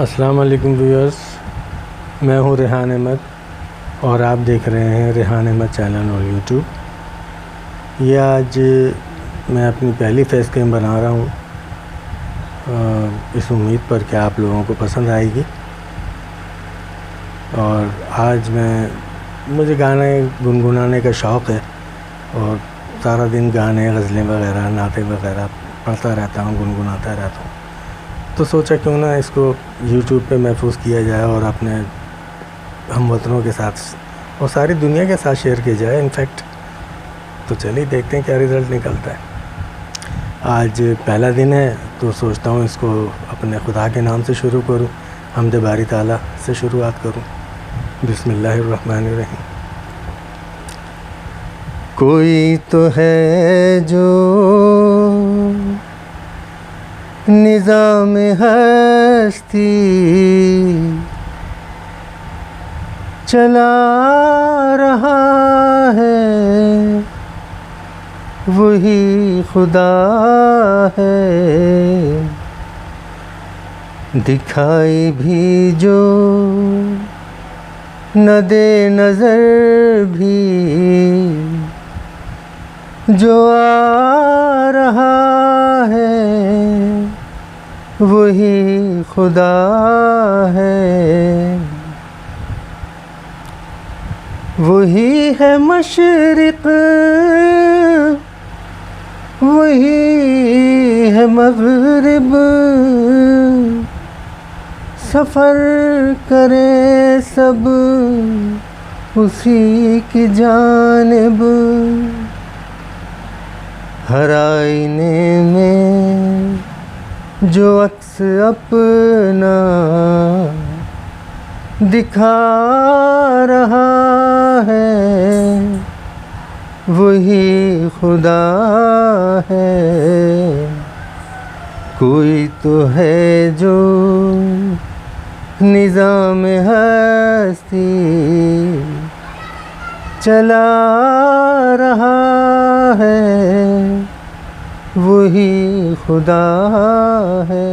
अस्सलाम वालेकुम व्यूअर्स, मैं हूं रेहान अहमद और आप देख रहे हैं रेहान अहमद चैनल और यूट्यूब। ये आज मैं अपनी पहली फेस कैम बना रहा हूं, इस उम्मीद पर कि आप लोगों को पसंद आएगी। और आज मुझे गाने गुनगुनाने का शौक़ है और सारा दिन गाने, गज़लें वगैरह, नाते वगैरह पढ़ता रहता हूँ, गुनगुनाता रहता हूँ। तो सोचा क्यों ना इसको YouTube पे महफूज किया जाए और अपने हमवतनों के साथ और सारी दुनिया के साथ शेयर किया जाए। इनफैक्ट तो चलिए देखते हैं क्या रिज़ल्ट निकलता है। आज पहला दिन है तो सोचता हूँ इसको अपने खुदा के नाम से शुरू करूँ, हम्द बारी ताला से शुरुआत करूँ। बिस्मिल्लाहिर्रहमानिर्रहीम। कोई तो है जो निज़ाम हस्ती चला रहा है, वही खुदा है। दिखाई भी जो न दे नज़र भी, जो आ रहा है वही खुदा है। वही है मशरिक़, वही है मग़रिब, सफ़र करे सब उसी की जानिब। हर आईने में जो अक्स अपना दिखा रहा है, वही खुदा है। कोई तो है जो निज़ाम हस्ती चला रहा है, वही खुदा है।